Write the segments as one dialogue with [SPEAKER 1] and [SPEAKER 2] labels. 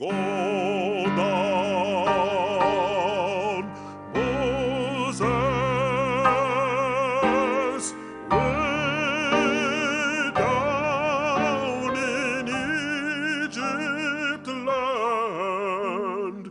[SPEAKER 1] Go down, Moses, way down in Egypt land,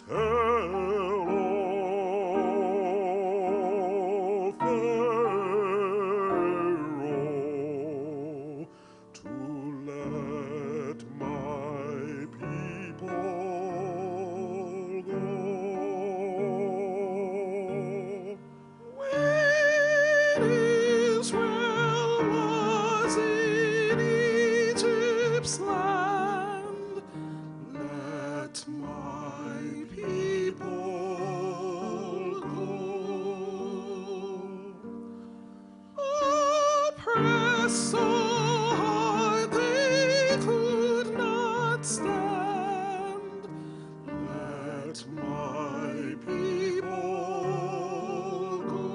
[SPEAKER 1] tell all Pharaoh to let my people go. When Israel was in Egypt's land, let my people go. Oppressed so hard they could not stand, let my people go.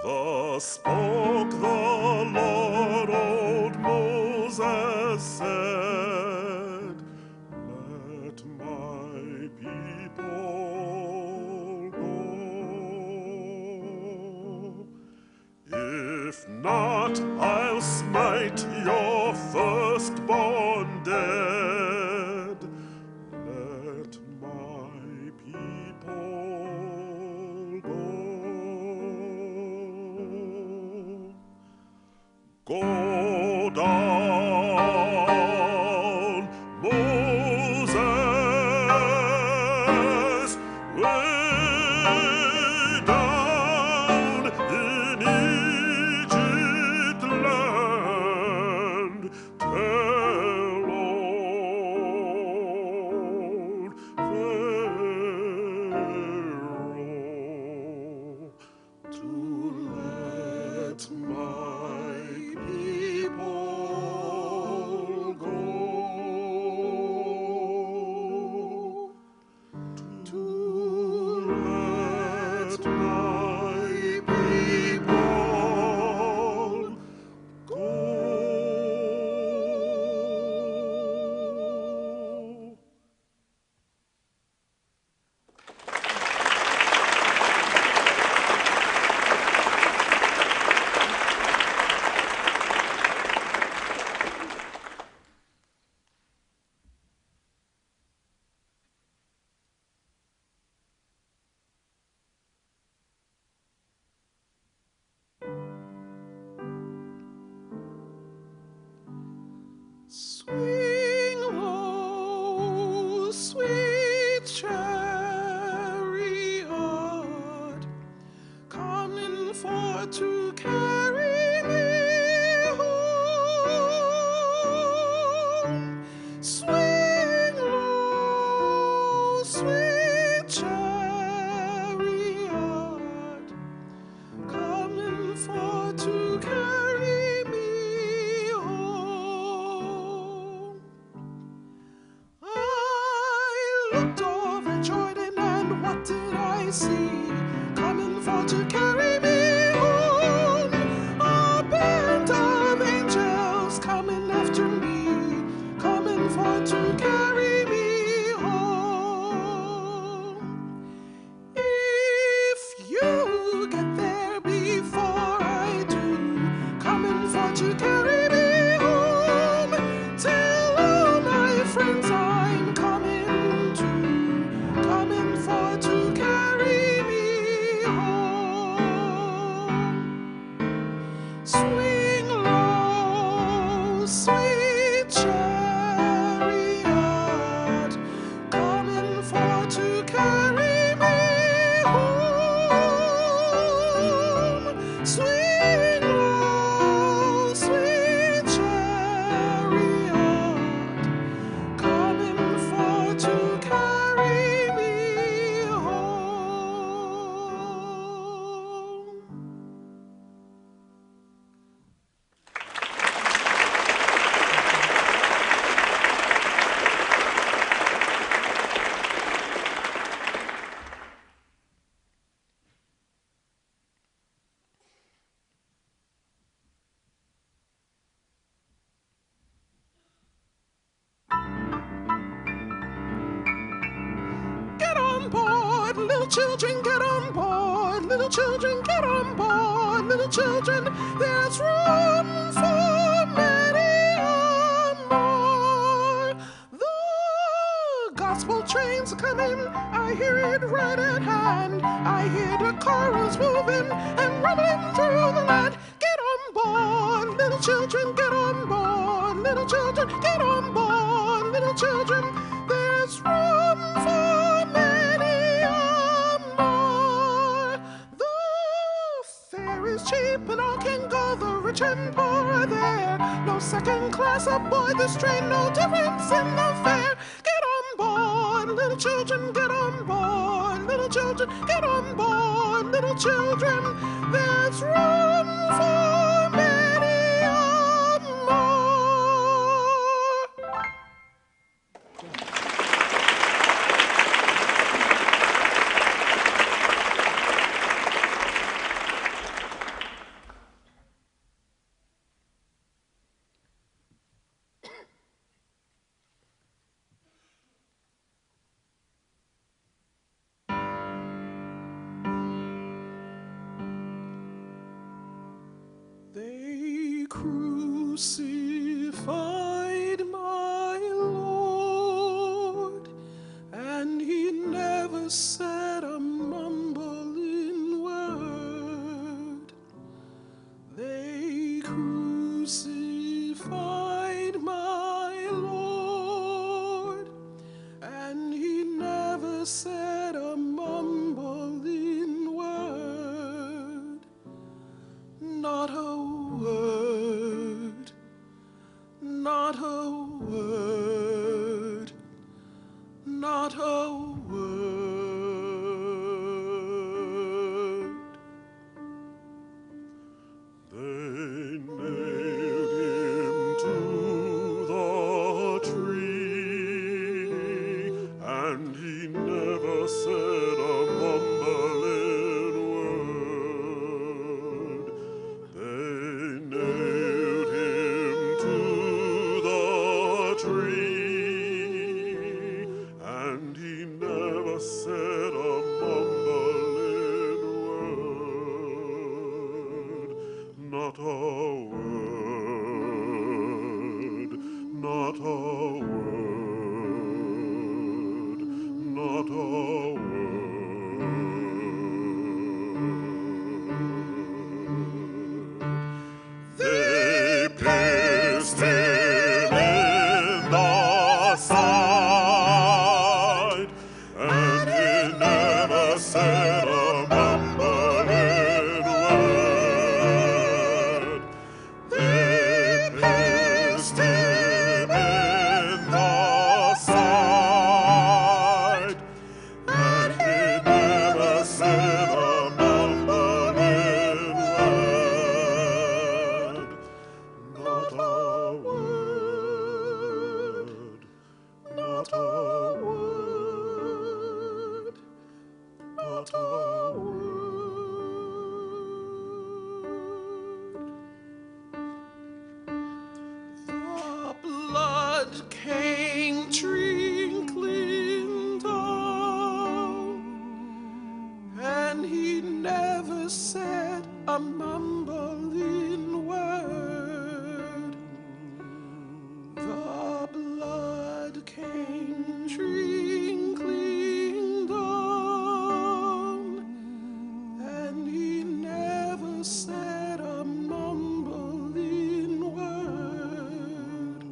[SPEAKER 1] Thus spoke the Lord, old Moses said, let my people go. If not, I'll smite your firstborn dead. Let my people go. Go down, Moses, way down in Egypt land, tell old Pharaoh to let my people go. To let my people go. Swing low, sweet chariot, coming for to carry me home. Swing low, sweet chariot, coming for to carry me home. I looked over Jordan, and what did I see? Coming for to carry me home. A band of angels coming after me, coming for to carry me home. If you get there before I do, coming for to carry me home, tell all my friends I'm coming too, coming for to carry me home. Swing low, sweet chariot, coming for to carry me home. Swing low, sweet chariot, coming for to carry me home. children, get on board. Little children, get on board. Little children, there's room for many more. The gospel train's coming, I hear it right at hand. I hear the chorus moving and rumbling through the land. Get on board, little children, get on board. Little children, get on board. Little children, there's room for many more. The fare is cheap and all can go, the rich and poor are there. No second class aboard this train, no difference in the fare. Get on board, little children, get on board. Little children, get on board. Little children, there's room for many more. They crucified my Lord, and he never said a mumbling word. They crucified my Lord, and he never said a mumbling word. Not a word, not a word, not a word. They nailed him to the tree, and he never said a mumbling word. They nailed him to the tree, and he never said a mumbling word. Not a word, not a word, not a word. They pierced him in the side, and he never said a mumbling word. They pierced him in the side, and he never said a mumbling word. Not a word, not a word, not a word. The blood came trickling down, and he never said a mumbling word. The blood came trickling down, and he never said a mumbling word.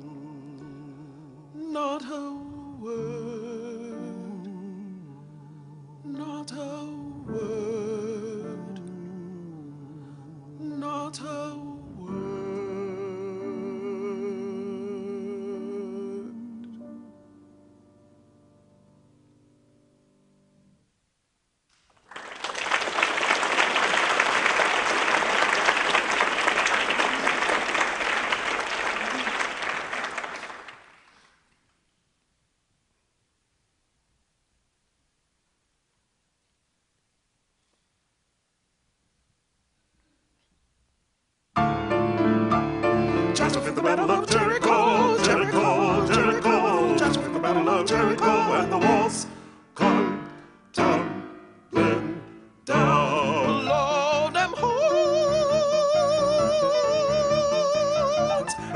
[SPEAKER 1] Not a word, not a word, not a word. Just at the Battle of Jericho, Jericho, Jericho. Just at the Battle of Jericho, and the walls come down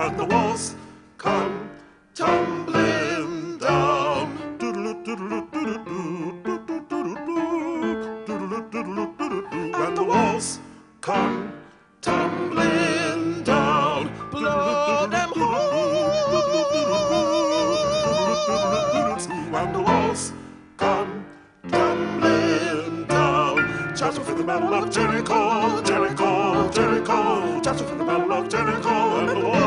[SPEAKER 1] and the walls come tumbling down. And the walls come tumbling down. Blow them holes. And the walls come tumbling down. Chapter for the Battle of Jericho, Jericho, Jericho. Chapter for the Battle of Jericho, and the walls